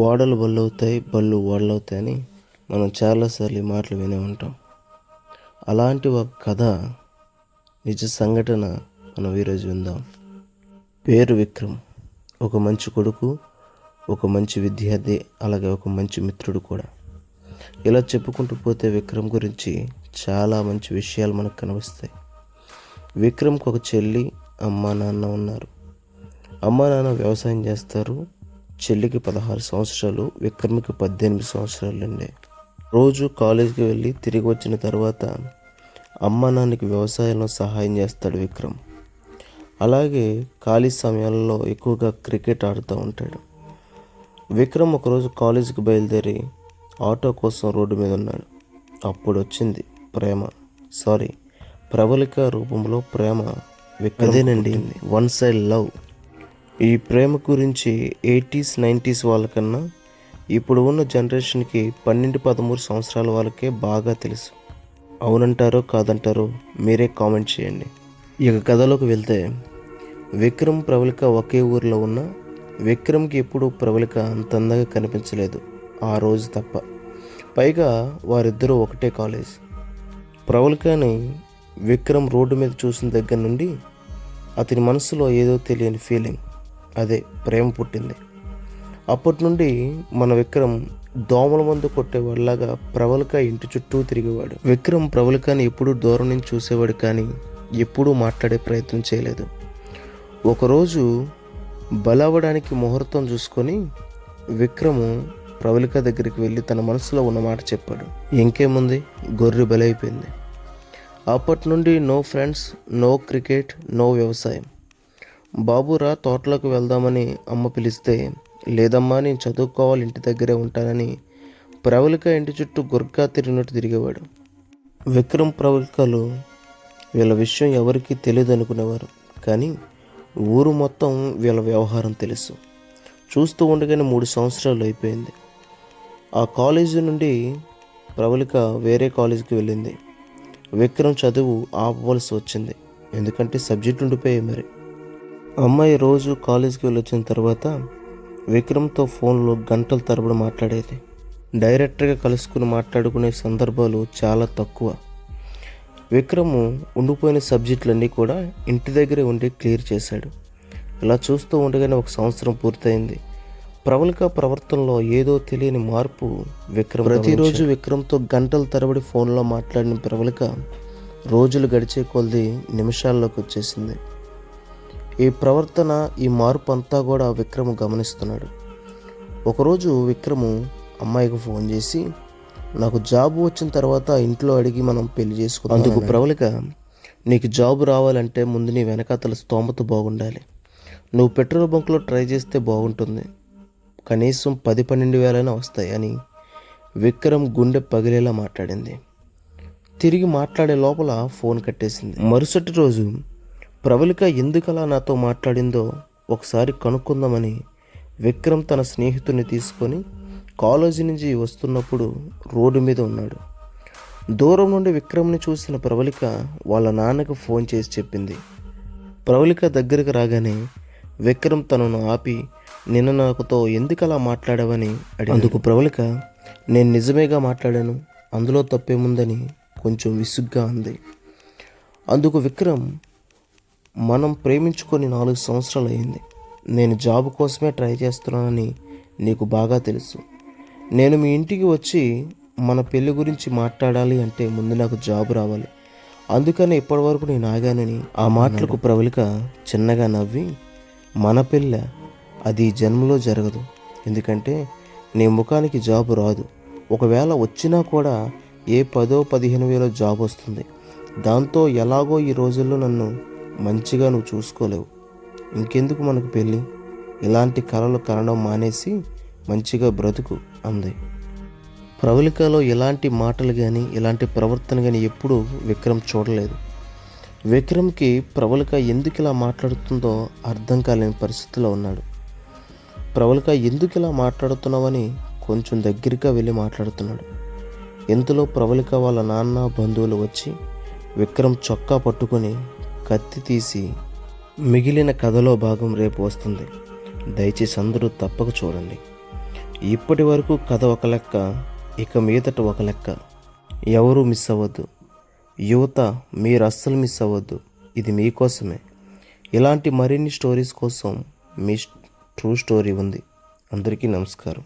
ఓడలు బళ్ళవుతాయి, బళ్ళు ఓడలవుతాయని మనం చాలాసార్లు ఈ మాటలు వినే ఉంటాం. అలాంటి ఒక కథ, నిజ సంఘటన మనం ఈరోజు విందాం. పేరు విక్రమ్. ఒక మంచి కొడుకు, ఒక మంచి విద్యార్థి, అలాగే ఒక మంచి మిత్రుడు కూడా. ఇలా చెప్పుకుంటూ పోతే విక్రమ్ గురించి చాలా మంచి విషయాలు మనకు కనిపిస్తాయి. విక్రమ్కి ఒక చెల్లి, అమ్మ నాన్న ఉన్నారు. అమ్మ నాన్న వ్యవసాయం చేస్తారు. చెల్లికి 16 సంవత్సరాలు, విక్రమ్కి 18 సంవత్సరాలు అండి. రోజు కాలేజీకి వెళ్ళి తిరిగి వచ్చిన తర్వాత అమ్మ నాన్నకి వ్యవసాయంలో సహాయం చేస్తాడు విక్రమ్. అలాగే ఖాళీ సమయాల్లో ఎక్కువగా క్రికెట్ ఆడుతూ ఉంటాడు. విక్రమ్ ఒకరోజు కాలేజీకి బయలుదేరి ఆటో కోసం రోడ్డు మీద ఉన్నాడు. అప్పుడు వచ్చింది ప్రబలిక రూపంలో ప్రేమ. అదేనండి, వన్ సైడ్ లవ్. ఈ ప్రేమ గురించి 80s 90s వాళ్ళకన్నా ఇప్పుడు ఉన్న జనరేషన్కి 12-13 సంవత్సరాల వాళ్ళకే బాగా తెలుసు. అవునంటారో కాదంటారో మీరే కామెంట్ చేయండి. ఇక కథలోకి వెళ్తే, విక్రమ్ ప్రబలిక ఒకే ఊరిలో ఉన్న విక్రమ్కి ఎప్పుడు ప్రబలిక అంత అందంగా కనిపించలేదు, ఆ రోజు తప్ప. పైగా వారిద్దరూ ఒకటే కాలేజ్. ప్రబలికని విక్రమ్ రోడ్డు మీద చూసిన దగ్గర నుండి అతని మనసులో ఏదో తెలియని ఫీలింగ్, అదే ప్రేమ పుట్టింది. అప్పటి నుండి మన విక్రమ్ దోమల మందు కొట్టేవాడిలాగా ప్రబలిక ఇంటి చుట్టూ తిరిగేవాడు. విక్రమ్ ప్రబలికని ఎప్పుడూ దూరం నుంచి చూసేవాడు, కానీ ఎప్పుడూ మాట్లాడే ప్రయత్నం చేయలేదు. ఒకరోజు బలవడానికి ముహూర్తం చూసుకొని విక్రము ప్రబలిక దగ్గరికి వెళ్ళి తన మనసులో ఉన్న మాట చెప్పాడు. ఇంకేముంది, గొర్రె బలైపోయింది. అప్పటి నుండి no friends, no cricket, no వ్యవసాయం. బాబురా తోటలోకి వెళ్దామని అమ్మ పిలిస్తే, లేదమ్మా నేను చదువుకోవాలి, ఇంటి దగ్గరే ఉంటానని ప్రబలిక ఇంటి చుట్టూ గుర్కా తిరిగినట్టు తిరిగేవాడు. విక్రమ్ ప్రబలికలు వీళ్ళ విషయం ఎవరికీ తెలియదు అనుకునేవారు, కానీ ఊరు మొత్తం వీళ్ళ వ్యవహారం తెలుసు. చూస్తూ ఉండగానే 3 సంవత్సరాలు అయిపోయింది. ఆ కాలేజీ నుండి ప్రబలిక వేరే కాలేజీకి వెళ్ళింది. విక్రమ్ చదువు ఆపవలసి వచ్చింది, ఎందుకంటే సబ్జెక్ట్ ఉండిపోయాయి. మరి అమ్మాయి రోజు కాలేజీకి వెళ్ళొచ్చిన తర్వాత విక్రమ్తో ఫోన్లో గంటల తరబడి మాట్లాడేది. డైరెక్ట్గా కలుసుకుని మాట్లాడుకునే సందర్భాలు చాలా తక్కువ. విక్రమ్ ఉండిపోయిన సబ్జెక్టులన్నీ కూడా ఇంటి దగ్గరే ఉండి క్లియర్ చేశాడు. ఇలా చూస్తూ ఉండగానే 1 సంవత్సరం పూర్తయింది. ప్రబలిక ప్రవర్తనలో ఏదో తెలియని మార్పు విక్రమ్ ప్రతిరోజు విక్రమ్తో గంటల తరబడి ఫోన్లో మాట్లాడిన ప్రబలిక రోజులు గడిచే కొలది నిమిషాల్లోకి వచ్చేసింది. ఈ ప్రవర్తన, ఈ మార్పు అంతా కూడా విక్రమ్ గమనిస్తున్నాడు. ఒకరోజు విక్రమ్ అమ్మాయికి ఫోన్ చేసి, నాకు జాబ్ వచ్చిన తర్వాత ఇంట్లో అడిగి మనం పెళ్లి చేసుకుందాం. అందుకు ప్రబలిక, నీకు జాబ్ రావాలంటే ముందు నీ వెనకాతల స్తోమత బాగుండాలి. నువ్వు పెట్రోల్ బంక్లో ట్రై చేస్తే బాగుంటుంది, కనీసం 10-12 వేలైనా వస్తాయి అని విక్రమ్ గుండె పగిలేలా మాట్లాడింది. తిరిగి మాట్లాడే లోపల ఫోన్ కట్టేసింది. మరుసటి రోజు ప్రబలిక ఎందుకలా నాతో మాట్లాడిందో ఒకసారి కనుక్కుందామని విక్రమ్ తన స్నేహితుడిని తీసుకొని కాలేజీ నుంచి వస్తున్నప్పుడు రోడ్డు మీద ఉన్నాడు. దూరం నుండి విక్రమ్ని చూసిన ప్రబలిక వాళ్ళ నాన్నకు ఫోన్ చేసి చెప్పింది. ప్రబలిక దగ్గరికి రాగానే విక్రమ్ తనను ఆపి, నిన్న నాకుతో ఎందుకలా మాట్లాడావని అడిగాడు. అందుకు ప్రబలిక, నేను నిజమేగా మాట్లాడాను, అందులో తప్పేముందని కొంచెం విసుగ్గా అంది. అందుకు విక్రమ్, మనం ప్రేమించుకొని 4 సంవత్సరాలు అయింది. నేను జాబ్ కోసమే ట్రై చేస్తున్నానని నీకు బాగా తెలుసు. నేను మీ ఇంటికి వచ్చి మన పెళ్లి గురించి మాట్లాడాలి అంటే ముందు నాకు జాబ్ రావాలి, అందుకని ఇప్పటివరకు నేను ఆగానని. ఆ మాటలకు ప్రబలిక చిన్నగా నవ్వి, మన పెళ్ళ అది జన్మలో జరగదు, ఎందుకంటే నీ ముఖానికి జాబ్ రాదు. ఒకవేళ వచ్చినా కూడా ఏ 10-15 వేల జాబ్ వస్తుంది. దాంతో ఎలాగో ఈ రోజుల్లో నన్ను మంచిగా నువ్వు చూసుకోలేవు, ఇంకెందుకు మనకు పెళ్ళి? ఇలాంటి కలలు కనడం మానేసి మంచిగా బ్రతుకు అంది. ప్రబలికలో ఇలాంటి మాటలు కానీ ఇలాంటి ప్రవర్తన కానీ ఎప్పుడూ విక్రమ్ చూడలేదు. విక్రమ్కి ప్రబలిక ఎందుకు ఇలా మాట్లాడుతుందో అర్థం కాలేని పరిస్థితిలో ఉన్నాడు. ప్రబలిక ఎందుకు ఇలా మాట్లాడుతున్నావని కొంచెం దగ్గరగా వెళ్ళి మాట్లాడుతున్నాడు. ఇంతలో ప్రబలిక వాళ్ళ నాన్న బంధువులు వచ్చి విక్రమ్ చొక్కా పట్టుకొని కత్తి తీసి, మిగిలిన కథలో భాగం రేపు వస్తుంది, దయచేసి అందరూ తప్పక చూడండి. ఇప్పటి వరకు కథ ఒక లెక్క, ఇక మీదట ఒక లెక్క. ఎవరూ మిస్ అవ్వద్దు. యువత మీరు అస్సలు మిస్ అవ్వద్దు. ఇది మీకోసమే. ఇలాంటి మరిన్ని స్టోరీస్ కోసం మీ ట్రూ స్టోరీ ఉంది. అందరికీ నమస్కారం.